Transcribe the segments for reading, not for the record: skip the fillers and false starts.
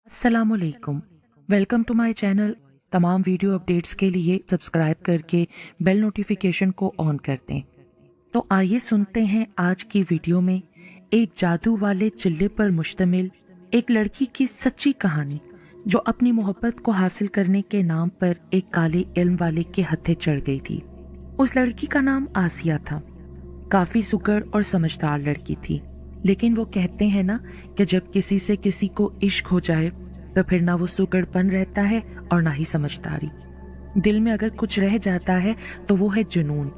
अस्सलाम वालेकुम। Welcome to my channel. तमाम वीडियो अपडेट्स के लिए सब्सक्राइब करके बेल नोटिफिकेशन को ऑन कर दें। तो आइए सुनते हैं आज की वीडियो में एक जादू वाले चिल्ले पर मुश्तमिल एक लड़की की सच्ची कहानी, जो अपनी मोहब्बत को हासिल करने के नाम पर एक काले इल्म वाले के हत्थे चढ़ गई थी। उस लड़की का नाम आसिया था। काफी सुघड़ और समझदार लड़की थी, लेकिन वो कहते हैं ना कि जब किसी से किसी को इश्क हो जाए तो फिर ना वो सुघड़पन रहता है और ना ही समझदारी। दिल में अगर कुछ रह जाता है तो वो है जुनून,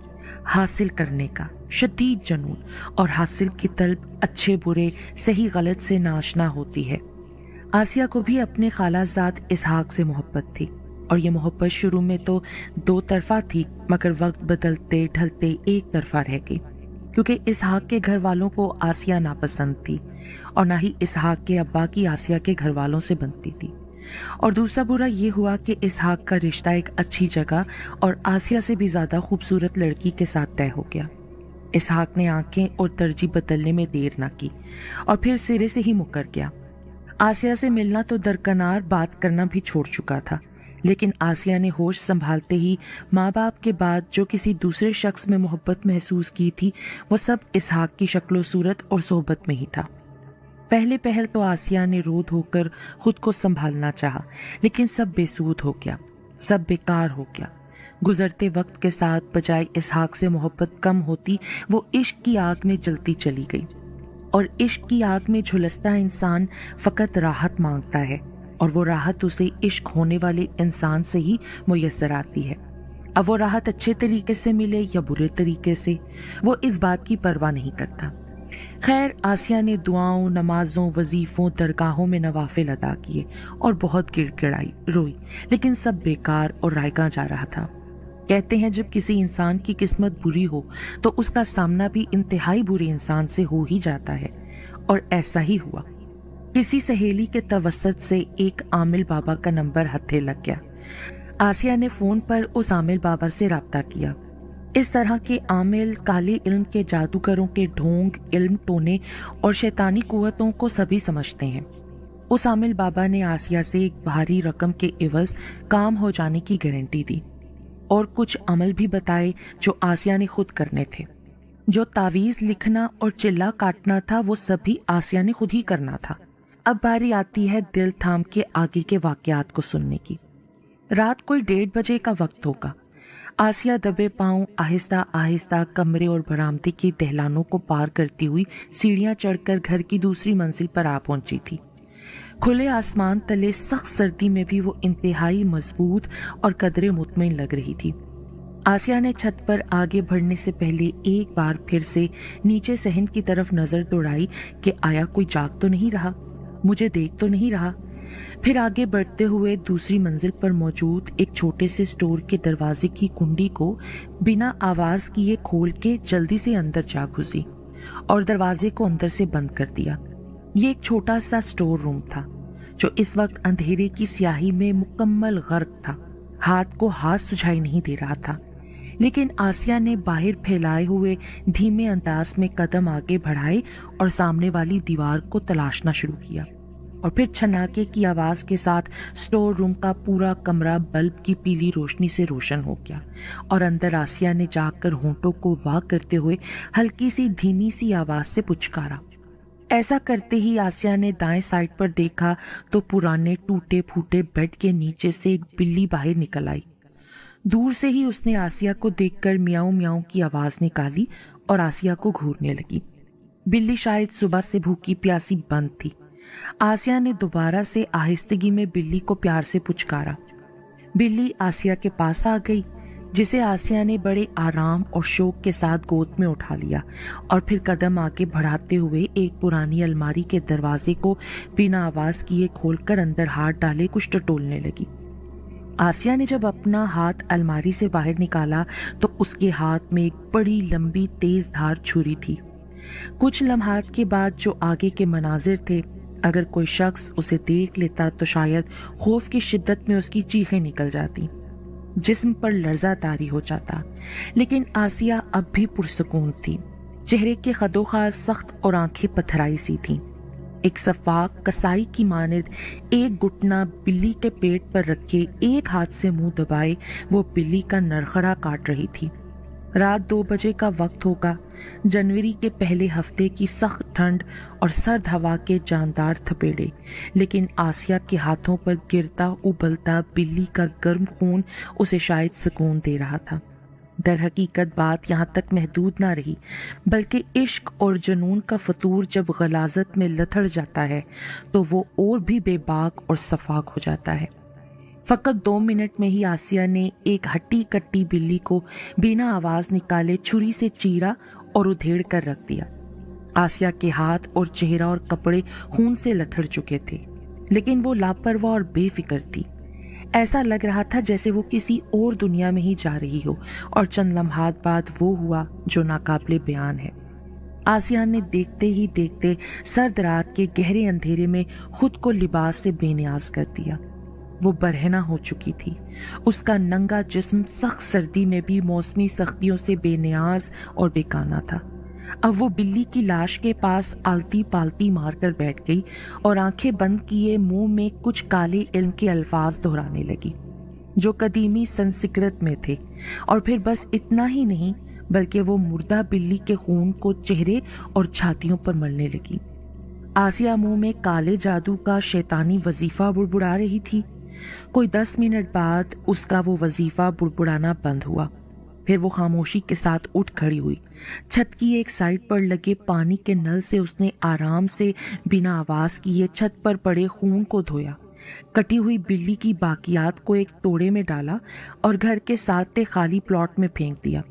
हासिल करने का शदीद जुनून। और हासिल की तलब अच्छे बुरे सही गलत से नाशना होती है। आसिया को भी अपने खालाजाद इसहाक से मोहब्बत थी, और ये मोहब्बत शुरू में तो दो तरफा थी, मगर वक्त बदलते ढलते एक तरफा रह गई, क्योंकि इसहाक के घर वालों को आसिया नापसंद थी और ना ही इसहाक के अब्बा की आसिया के घर वालों से बनती थी। और दूसरा बुरा ये हुआ कि इसहाक का रिश्ता एक अच्छी जगह और आसिया से भी ज्यादा खूबसूरत लड़की के साथ तय हो गया। इसहाक ने आंखें और तरजीह बदलने में देर ना की और फिर सिरे से ही मुकर गया। आसिया से मिलना तो दरकनार, बात करना भी छोड़ चुका था। लेकिन आसिया ने होश संभालते ही माँ बाप के बाद जो किसी दूसरे शख्स में मोहब्बत महसूस की थी, वो सब इसहाक की शक्लो सूरत और सोहबत में ही था। पहले पहल तो आसिया ने रो धोकर खुद को संभालना चाहा, लेकिन सब बेसूद हो गया, सब बेकार हो गया। गुजरते वक्त के साथ बजाय इसहाक से मोहब्बत कम होती, वो इश्क की आग में जलती चली गई। और इश्क की आग में झुलसता इंसान फकत राहत मांगता है, और वो राहत उसे इश्क होने वाले इंसान से ही मुयस्सर आती है। अब वो राहत अच्छे तरीके से मिले या बुरे तरीके से, वो इस बात की परवाह नहीं करता। खैर, आसिया ने दुआओं, नमाजों, वजीफों, दरगाहों में नवाफिल अदा किए और बहुत गिड़गिड़ाई, रोई, लेकिन सब बेकार और रायगा जा रहा था। कहते हैं जब किसी इंसान की किस्मत बुरी हो तो उसका सामना भी इंतहाई बुरे इंसान से हो ही जाता है, और ऐसा ही हुआ। किसी सहेली के तवस्सुत से एक आमिल बाबा का नंबर हत्थे लग गया। आसिया ने फोन पर उस आमिल बाबा से राब्ता किया। इस तरह के आमिल काले इल्म के जादूगरों के ढोंग, इल्म टोने और शैतानी कुव्वतों को सभी समझते हैं। उस आमिल बाबा ने आसिया से एक भारी रकम के इवज काम हो जाने की गारंटी दी और कुछ अमल भी बताए जो आसिया ने खुद करने थे। जो तावीज लिखना और चिल्ला काटना था, वो सभी आसिया ने खुद ही करना था। अब बारी आती है दिल थाम के आगे के वाकयात को सुनने की। रात कोई 1:30 बजे का वक्त होगा। आसिया दबे पांव आहिस्ता आहिस्ता कमरे और बरामदे की दहलानों को पार करती हुई सीढ़ियां चढ़कर घर की दूसरी मंजिल पर आ पहुंची थी। खुले आसमान तले सख्त सर्दी में भी वो इंतहाई मजबूत और कदरे मुतमईन लग रही थी। आसिया ने छत पर आगे बढ़ने से पहले एक बार फिर से नीचे सहन की तरफ नजर दौड़ाई कि आया कोई जाग तो नहीं रहा, मुझे देख तो नहीं रहा। फिर आगे बढ़ते हुए दूसरी मंजिल पर मौजूद एक छोटे से स्टोर के दरवाजे की कुंडी को बिना आवाज किए खोल के जल्दी से अंदर जा घुसी और दरवाजे को अंदर से बंद कर दिया। ये एक छोटा सा स्टोर रूम था जो इस वक्त अंधेरे की स्याही में मुकम्मल गर्क था। हाथ को हाथ सुझाई नहीं दे रहा था, लेकिन आसिया ने बाहर फैलाए हुए धीमे अंदाज में कदम आगे बढ़ाए और सामने वाली दीवार को तलाशना शुरू किया। और फिर छनाके की आवाज के साथ स्टोर रूम का पूरा कमरा बल्ब की पीली रोशनी से रोशन हो गया और अंदर आसिया ने जाकर होंठों को वाह करते हुए हल्की सी धीमी सी आवाज से पुचकारा। ऐसा करते ही आसिया ने दाएं साइड पर देखा तो पुराने टूटे फूटे बेड के नीचे से एक बिल्ली बाहर निकल आई। दूर से ही उसने आसिया को देखकर मियाऊं मियाऊं की आवाज निकाली और आसिया को घूरने लगी। बिल्ली शायद सुबह से भूखी प्यासी बंद थी। आसिया ने दोबारा से आहिस्तगी में बिल्ली को प्यार से पुचकारा। बिल्ली आसिया के पास आ गई, जिसे आसिया ने बड़े आराम और शौक के साथ गोद में उठा लिया और फिर कदम आगे बढ़ाते हुए एक पुरानी अलमारी के दरवाजे को बिना आवाज किए खोलकर अंदर हाथ डाले कुछ टटोलने लगी। आसिया ने जब अपना हाथ अलमारी से बाहर निकाला तो उसके हाथ में एक बड़ी लंबी तेज धार छुरी थी। कुछ लम्हात के बाद जो आगे के मनाजिर थे, अगर कोई शख्स उसे देख लेता तो शायद खौफ की शिद्दत में उसकी चीखें निकल जाती, जिस्म पर लर्जा तारी हो जाता। लेकिन आसिया अब भी पुरसकून थी। चेहरे के खदोखार सख्त और आंखें पथराई सी थीं। ایک صفاق کسائی کی مانند ایک گھٹنا بلی کے پیٹ پر رکھے ایک ہاتھ سے منہ دبائے وہ بلی کا نرخڑا کاٹ رہی تھی۔ رات 2 بجے کا وقت ہوگا۔ جنوری کے پہلے ہفتے کی سخت ٹھنڈ اور سرد ہوا کے جاندار تھپیڑے، لیکن آسیہ کے ہاتھوں پر گرتا ابلتا بلی کا گرم خون اسے شاید سکون دے رہا تھا۔ در حقیقت بات یہاں تک محدود نہ رہی، بلکہ عشق اور جنون کا فطور جب غلاظت میں لتھڑ جاتا ہے تو وہ اور بھی بے باک اور صفاق ہو جاتا ہے۔ فقط 2 منٹ میں ہی آسیہ نے ایک ہٹی کٹی بلی کو بنا آواز نکالے چھری سے چیرا اور ادھیڑ کر رکھ دیا۔ آسیہ کے ہاتھ اور چہرہ اور کپڑے خون سے لتھڑ چکے تھے، لیکن وہ لاپرواہ اور بے فکر تھی۔ ایسا لگ رہا تھا جیسے وہ کسی اور دنیا میں ہی جا رہی ہو، اور چند لمحات بعد وہ ہوا جو ناقابل بیان ہے۔ آسیہ نے دیکھتے ہی دیکھتے سرد رات کے گہرے اندھیرے میں خود کو لباس سے بے نیاز کر دیا۔ وہ برہنہ ہو چکی تھی۔ اس کا ننگا جسم سخت سردی میں بھی موسمی سختیوں سے بے نیاز اور بیگانہ تھا۔ اب وہ بلی کی لاش کے پاس آلتی پالتی مار کر بیٹھ گئی اور آنکھیں بند کیے منہ میں کچھ کالے علم کے الفاظ دہرانے لگی جو قدیمی سنسکرت میں تھے، اور پھر بس اتنا ہی نہیں بلکہ وہ مردہ بلی کے خون کو چہرے اور چھاتیوں پر ملنے لگی۔ آسیہ منہ میں کالے جادو کا شیطانی وظیفہ بڑبڑا رہی تھی۔ کوئی 10 منٹ بعد اس کا وہ وظیفہ بڑبڑانا بند ہوا۔ پھر وہ خاموشی کے ساتھ اٹھ کھڑی ہوئی۔ چھت کی ایک سائڈ پر لگے پانی کے نل سے اس نے آرام سے بنا آواز کیے چھت پر پڑے خون کو دھویا، کٹی ہوئی بلی کی باقیات کو ایک توڑے میں ڈالا اور گھر کے ساتھ خالی پلاٹ میں پھینک دیا،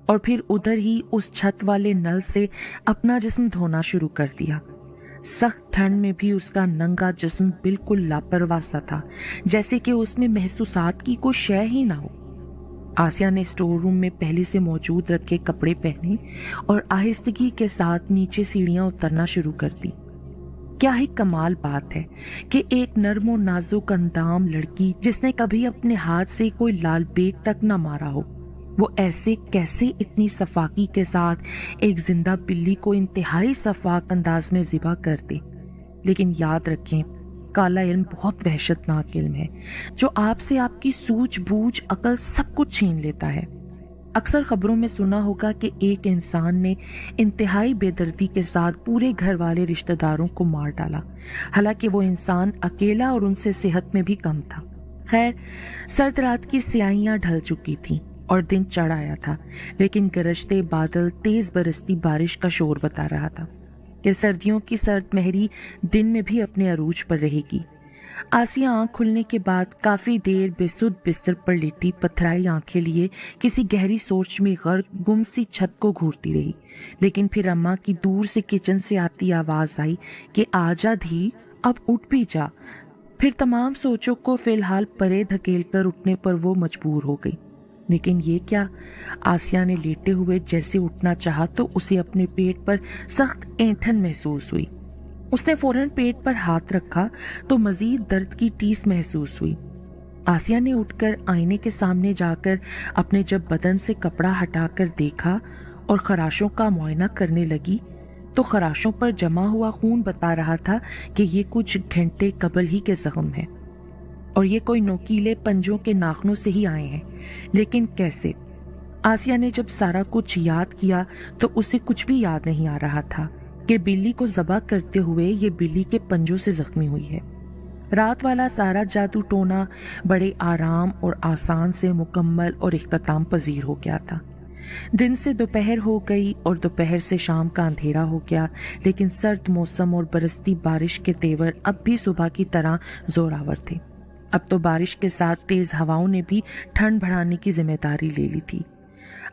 اور پھر ادھر ہی اس چھت والے نل سے اپنا جسم دھونا شروع کر دیا۔ سخت ٹھنڈ میں بھی اس کا ننگا جسم بالکل لاپرواہ سا تھا، جیسے کہ اس میں محسوسات کی کوئی شے ہی نہ ہو۔ آسیہ نے اسٹور روم میں پہلے سے موجود رکھے کپڑے پہنے اور آہستگی کے ساتھ نیچے سیڑھیاں اترنا شروع کر دی۔ کیا ہی کمال بات ہے کہ ایک نرم و نازک اندام لڑکی جس نے کبھی اپنے ہاتھ سے کوئی لال بیگ تک نہ مارا ہو، وہ ایسے کیسے اتنی صفاقی کے ساتھ ایک زندہ بلی کو انتہائی صفاق انداز میں ذبح کر دے۔ لیکن یاد رکھیں، کالا علم بہت وحشتناک علم ہے جو آپ سے آپ کی سوجھ بوجھ عقل سب کچھ چھین لیتا ہے۔ اکثر خبروں میں سنا ہوگا کہ ایک انسان نے انتہائی بے دردی کے ساتھ پورے گھر والے رشتہ داروں کو مار ڈالا، حالانکہ وہ انسان اکیلا اور ان سے صحت میں بھی کم تھا۔ خیر، سرد رات کی سیاہیاں ڈھل چکی تھیں اور دن چڑھ آیا تھا، لیکن گرجتے بادل تیز برستی بارش کا شور بتا رہا تھا کہ سردیوں کی سرد مہری دن میں بھی اپنے عروج پر رہے گی۔ آسیہ آنکھ کھلنے کے بعد کافی دیر بے سدھ بستر پر لیٹی پتھرائی آنکھیں لیے کسی گہری سوچ میں غرق گم سی چھت کو گھورتی رہی، لیکن پھر اماں کی دور سے کچن سے آتی آواز آئی کہ آجا دھی، اب اٹھ بھی جا۔ پھر تمام سوچوں کو فی الحال پرے دھکیل کر اٹھنے پر وہ مجبور ہو گئی۔ لیکن یہ کیا؟ آسیہ نے لیٹے ہوئے جیسے اٹھنا چاہا تو اسے اپنے پیٹ پر سخت اینٹھن محسوس ہوئی۔ اس نے فوراً پیٹ پر ہاتھ رکھا تو مزید درد کی ٹیس محسوس ہوئی۔ آسیہ نے اٹھ کر آئینے کے سامنے جا کر اپنے جب بدن سے کپڑا ہٹا کر دیکھا اور خراشوں کا معائنہ کرنے لگی تو خراشوں پر جمع ہوا خون بتا رہا تھا کہ یہ کچھ گھنٹے قبل ہی کے زخم ہیں، اور یہ کوئی نوکیلے پنجوں کے ناخنوں سے ہی آئے ہیں۔ لیکن کیسے؟ آسیہ نے جب سارا کچھ یاد کیا تو اسے کچھ بھی یاد نہیں آ رہا تھا کہ بلی کو ذبح کرتے ہوئے یہ بلی کے پنجوں سے زخمی ہوئی ہے۔ رات والا سارا جادو ٹونا بڑے آرام اور آسان سے مکمل اور اختتام پذیر ہو گیا تھا۔ دن سے دوپہر ہو گئی اور دوپہر سے شام کا اندھیرا ہو گیا، لیکن سرد موسم اور برستی بارش کے تیور اب بھی صبح کی طرح زور آور تھے۔ اب تو بارش کے ساتھ تیز ہواؤں نے بھی ٹھنڈ بڑھانے کی ذمہ داری لے لی تھی۔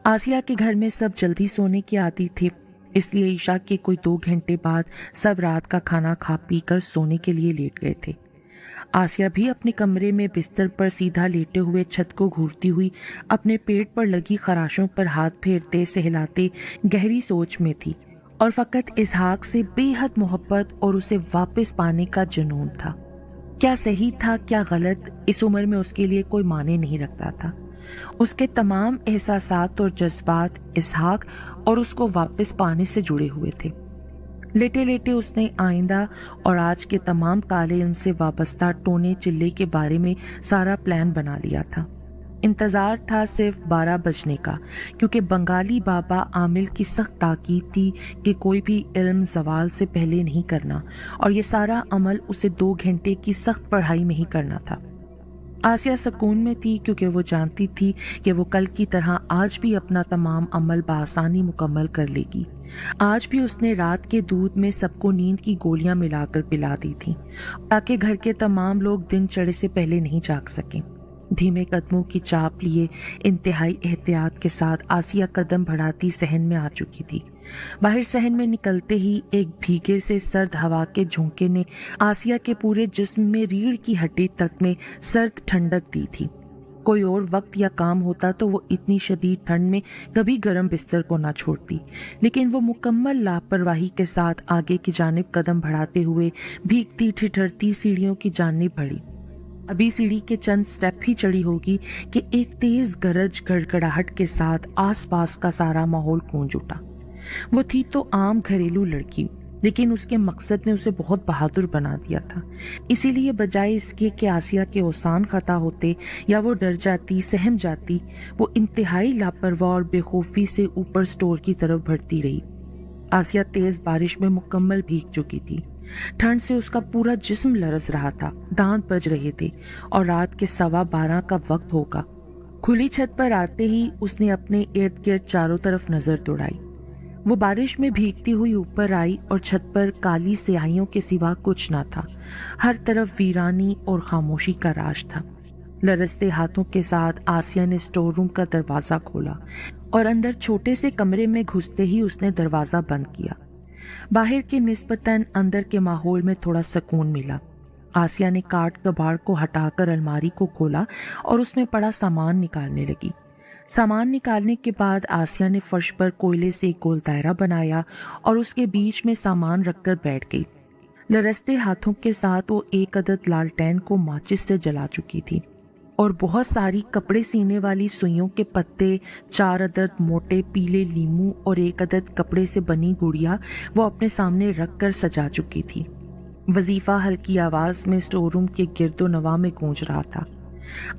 آسیہ کے گھر میں سب جلدی سونے کے عادی تھے، اس لیے عشاء کے کوئی 2 گھنٹے بعد سب رات کا کھانا کھا پی کر سونے کے لیے لیٹ گئے تھے۔ آسیہ بھی اپنے کمرے میں بستر پر سیدھا لیٹے ہوئے چھت کو گھورتی ہوئی اپنے پیٹ پر لگی خراشوں پر ہاتھ پھیرتے سہلاتے گہری سوچ میں تھی، اور فقط اسحاق سے بے حد محبت اور اسے واپس پانے کا جنون تھا۔ کیا صحیح تھا کیا غلط، اس عمر میں اس کے لیے کوئی معنی نہیں رکھتا تھا۔ اس کے تمام احساسات اور جذبات اسحاق اور اس کو واپس پانے سے جڑے ہوئے تھے۔ लेटे लेटे उसने आइंदा और आज के तमाम काले इल्म से वाबस्ता टोने चिल्ले के बारे में सारा प्लान बना लिया था। इंतज़ार था सिर्फ 12 बजने का, क्योंकि बंगाली बाबा आमिल की सख्त ताकीद थी कि कोई भी इल्म ज़वाल से पहले नहीं करना, और ये सारा अमल उसे 2 घंटे की सख्त पढ़ाई में ही करना था। आसिया सुकून में थी, क्योंकि वो जानती थी कि वो कल की तरह आज भी अपना तमाम अमल बआसानी मुकम्मल कर लेगी। आज भी उसने रात के दूध में सबको नींद की गोलियां मिलाकर पिला दी थी, ताकि घर के तमाम लोग दिन चढ़े से पहले नहीं जाग सकें। धीमे कदमों की चाप लिए इंतहाई एहतियात के साथ आसिया कदम बढ़ाती सहन में आ चुकी थी। बाहर सहन में निकलते ही एक भीगे से सर्द हवा के झोंके ने आसिया के पूरे जिस्म में रीढ़ की हड्डी तक में सर्द ठंडक दी थी। कोई और वक्त या काम होता तो वो इतनी शदीद ठंड में कभी गर्म बिस्तर को ना छोड़ती, लेकिन वो मुकम्मल लापरवाही के साथ आगे की जानिब कदम बढ़ाते हुए भीगती ठिठुरती सीढ़ियों की जानिब बढ़ी। अभी सीढ़ी के चंद स्टेप ही चढ़ी होगी कि एक तेज गरज गड़गड़ाहट के साथ आसपास का सारा माहौल गूंज उठा। वो थी तो आम घरेलू लड़की, लेकिन उसके मकसद ने उसे बहुत बहादुर बना दिया था। इसीलिए बजाय इसके कि आसिया के ओसान खता होते या वो डर जाती सहम जाती, वो इंतहाई लापरवाह और बेखौफी से ऊपर स्टोर की तरफ बढ़ती रही। आसिया तेज बारिश में मुकम्मल भीग चुकी थी। ठंड से उसका पूरा जिस्म लरस रहा था, दांत बज रहे थे और रात के 12:15 का वक्त होगा। खुली छत पर आते ही उसने अपने इर्द गिर्द चारों तरफ नजर दौड़ाई। वो बारिश में भीगती हुई ऊपर आई और छत पर काली स्याहियों के सिवा कुछ ना था। हर तरफ वीरानी और खामोशी का राज था। लरसते हाथों के साथ आसिया ने स्टोर रूम का दरवाजा खोला और अंदर छोटे से कमरे में घुसते ही उसने दरवाजा बंद किया। बाहर के निस्बतन अंदर के माहौल में थोड़ा सुकून मिला। आसिया ने काट कबाड़ को हटाकर अलमारी को खोला और उसमें पड़ा सामान निकालने लगी। सामान निकालने के बाद आसिया ने फर्श पर कोयले से एक गोल दायरा बनाया और उसके बीच में सामान रखकर बैठ गई। लरसते हाथों के साथ वो एक अदद लालटेन को माचिस से जला चुकी थी और बहुत सारी कपड़े सीने वाली सुइयों के पत्ते, 4 अदद मोटे पीले लीमू और 1 अदद कपड़े से बनी गुड़िया वो अपने सामने रखकर सजा चुकी थी। वजीफा हल्की आवाज में स्टोर रूम के गिरदो नवा में गूंज रहा था।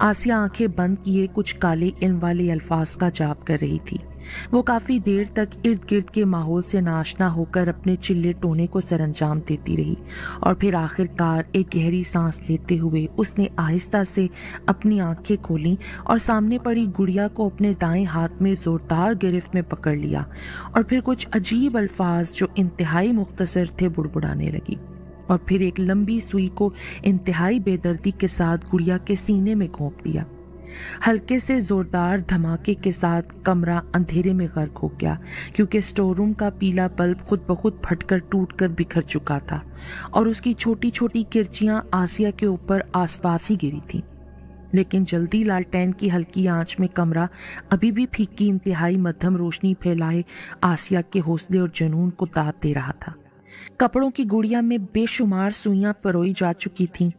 आसिया आंखें बंद किए कुछ काले इल्म वाले अल्फाज का जाप कर रही थी। वो काफी देर तक इर्द गिर्द के माहौल से नाशना होकर अपने चिल्ले टोने को सरंजाम देती रही और फिर आखिरकार एक गहरी सांस लेते हुए उसने आहिस्ता से अपनी आंखें खोलीं और सामने पड़ी गुड़िया को अपने दाएं हाथ में जोरदार गिरफ्त में पकड़ लिया और फिर कुछ अजीब अल्फाज जो इंतहाई मुख्तसर थे बुड़बुड़ाने लगी और फिर एक लंबी सुई को इंतहाई बेदर्दी के साथ गुड़िया के सीने में घोंप दिया। हल्के से जोरदार धमाके के साथ कमरा अंधेरे में गर्क हो गया, क्योंकि स्टोर रूम का पीला बल्ब खुद ब खुद फटकर टूटकर बिखर चुका था और उसकी छोटी छोटी किरचियां आसिया के ऊपर आसपास ही गिरी थी। लेकिन जल्दी लालटेन की हल्की आंच में कमरा अभी भी फीकी इंतहाई मध्यम रोशनी फैलाए आसिया के हौसले और जुनून को दाद दे रहा था। कपड़ों की गुड़िया में बेशुमार सुइयां परोई जा चुकी थीं।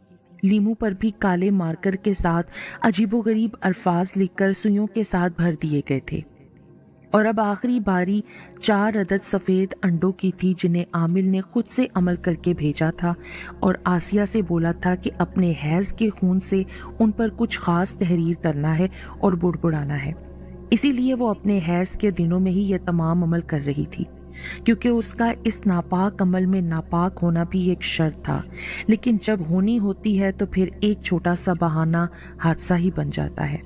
लीमू पर भी काले मार्कर के साथ अजीबोगरीब अल्फाज लिखकर सुइयों के साथ भर दिए गए थे। और अब आखिरी बारी 4 अदद सफ़ेद अंडों की थी, जिन्हें आमिल ने खुद से अमल करके भेजा था और आसिया से बोला था कि अपने हैज़ के खून से उन पर कुछ खास तहरीर करना है और बुड़बुड़ाना है। इसीलिए वो अपने हैज़ के दिनों में ही यह तमाम अमल कर रही थी, क्योंकि उसका इस नापाक अमल में नापाक होना भी एक शर्त था। लेकिन जब होनी होती है तो फिर एक छोटा सा बहाना हादसा ही बन जाता है।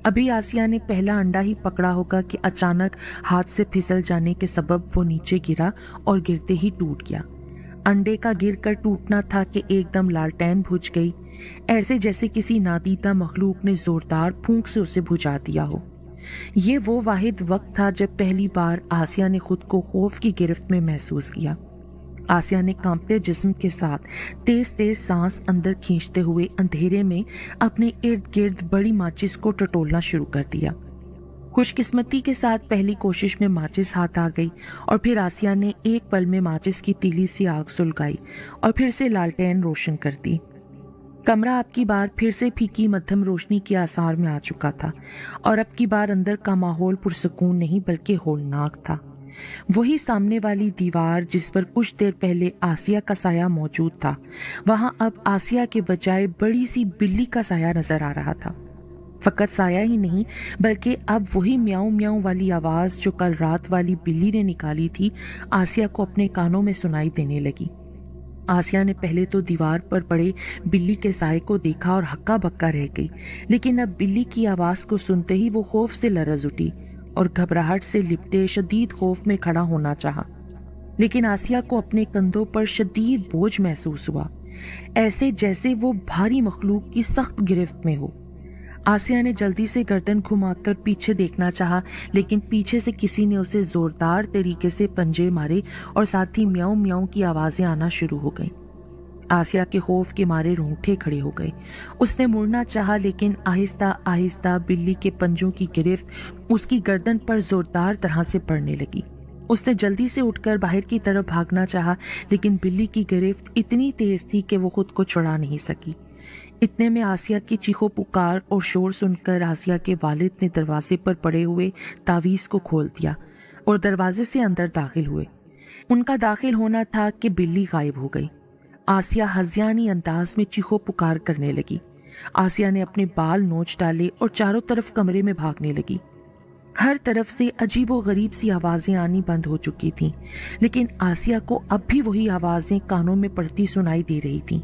अभी आसिया ने पहला अंडा ही पकड़ा होगा कि अचानक हाथ से फिसल जाने के सबब वो नीचे गिरा और गिरते ही टूट गया। अंडे का गिरकर टूटना था कि एकदम लालटेन बुझ गई, ऐसे जैसे किसी नादीदा मखलूक ने जोरदार फूंक से उसे बुझा दिया हो। ये वो वाहिद वक्त था जब पहली बार आसिया ने खुद को खौफ की गिरफ्त में महसूस किया। आसिया ने कांपते जिस्म के साथ तेज तेज सांस अंदर खींचते हुए अंधेरे में अपने इर्द गिर्द बड़ी माचिस को टटोलना शुरू कर दिया। खुशकिस्मती के साथ पहली कोशिश में माचिस हाथ आ गई और फिर आसिया ने एक पल में माचिस की तीली सी आग सुलगाई और फिर से लालटेन रोशन कर दी। कमरा अब की बार फिर से फीकी मध्यम रोशनी के आसार में आ चुका था और अब की बार अंदर का माहौल पुरसुकून नहीं बल्कि होलनाक था। وہی سامنے والی دیوار جس پر کچھ دیر پہلے آسیہ کا سایہ موجود تھا، وہاں اب آسیہ کے بجائے بڑی سی بلی کا سایہ نظر آ رہا تھا۔ فقط سایہ ہی نہیں بلکہ اب وہی میاؤں میاؤں والی آواز جو کل رات والی بلی نے نکالی تھی آسیہ کو اپنے کانوں میں سنائی دینے لگی۔ آسیہ نے پہلے تو دیوار پر پڑے بلی کے سائے کو دیکھا اور ہکا بکا رہ گئی، لیکن اب بلی کی آواز کو سنتے ہی وہ خوف سے لرز اٹھی اور گھبراہٹ سے لپٹے شدید خوف میں کھڑا ہونا چاہا، لیکن آسیہ کو اپنے کندھوں پر شدید بوجھ محسوس ہوا، ایسے جیسے وہ بھاری مخلوق کی سخت گرفت میں ہو۔ آسیہ نے جلدی سے گردن گھما کر پیچھے دیکھنا چاہا، لیکن پیچھے سے کسی نے اسے زوردار طریقے سے پنجے مارے اور ساتھ ہی میاؤں میاؤں کی آوازیں آنا شروع ہو گئیں۔ آسیہ کے خوف کے مارے رونگٹے کھڑے ہو گئے۔ اس نے مڑنا چاہا، لیکن آہستہ آہستہ بلی کے پنجوں کی گرفت اس کی گردن پر زوردار طرح سے پڑنے لگی۔ اس نے جلدی سے اٹھ کر باہر کی طرف بھاگنا چاہا، لیکن بلی کی گرفت اتنی تیز تھی کہ وہ خود کو چھڑا نہیں سکی۔ اتنے میں آسیہ کی چیخو پکار اور شور سن کر آسیہ کے والد نے دروازے پر پڑے ہوئے تعویذ کو کھول دیا اور دروازے سے اندر داخل ہوئے۔ ان کا داخل ہونا تھا کہ بلی غائب ہو گئی۔ آسیہ ہذیانی انداز میں چیخو پکار کرنے لگی۔ آسیہ نے اپنے بال نوچ ڈالے اور چاروں طرف کمرے میں بھاگنے لگی۔ ہر طرف سے عجیب و غریب سی آوازیں آنی بند ہو چکی تھیں، لیکن آسیہ کو اب بھی وہی آوازیں کانوں میں پڑتی سنائی دے رہی تھیں۔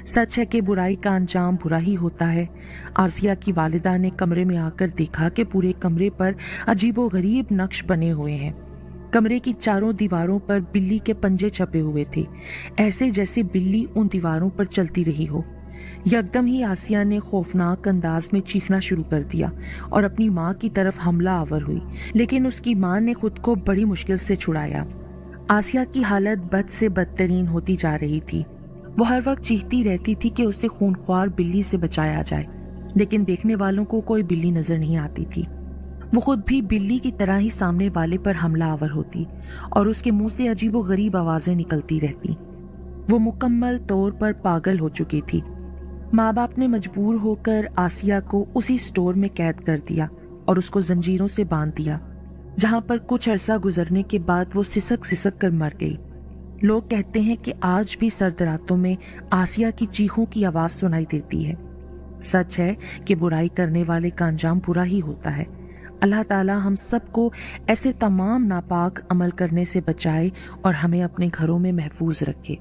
سچ ہے کہ برائی کا انجام برا ہی ہوتا ہے۔ آسیہ کی والدہ نے کمرے میں آ کر دیکھا کہ پورے کمرے پر عجیب و غریب نقش بنے ہوئے ہیں۔ کمرے کی چاروں دیواروں پر بلی کے پنجے چھپے ہوئے تھے، ایسے جیسے بلی ان دیواروں پر چلتی رہی ہو۔ یکدم ہی آسیہ نے خوفناک انداز میں چیخنا شروع کر دیا اور اپنی ماں کی طرف حملہ آور ہوئی، لیکن اس کی ماں نے خود کو بڑی مشکل سے چھڑایا۔ آسیہ کی حالت بد سے بدترین ہوتی جا رہی تھی۔ وہ ہر وقت چیختی رہتی تھی کہ اسے خونخوار بلی سے بچایا جائے، لیکن دیکھنے والوں کو کوئی بلی نظر نہیں آتی تھی۔ وہ خود بھی بلی کی طرح ہی سامنے والے پر حملہ آور ہوتی اور اس کے منہ سے عجیب و غریب آوازیں نکلتی رہتی۔ وہ مکمل طور پر پاگل ہو چکی تھی۔ ماں باپ نے مجبور ہو کر آسیہ کو اسی سٹور میں قید کر دیا اور اس کو زنجیروں سے باندھ دیا، جہاں پر کچھ عرصہ گزرنے کے بعد وہ سسک سسک کر مر گئی۔ لوگ کہتے ہیں کہ آج بھی سرد راتوں میں آسیہ کی چیخوں کی آواز سنائی دیتی ہے۔ سچ ہے کہ برائی کرنے والے کا انجام برا ہی ہوتا ہے۔ اللہ تعالی ہم سب کو ایسے تمام ناپاک عمل کرنے سے بچائے اور ہمیں اپنے گھروں میں محفوظ رکھے۔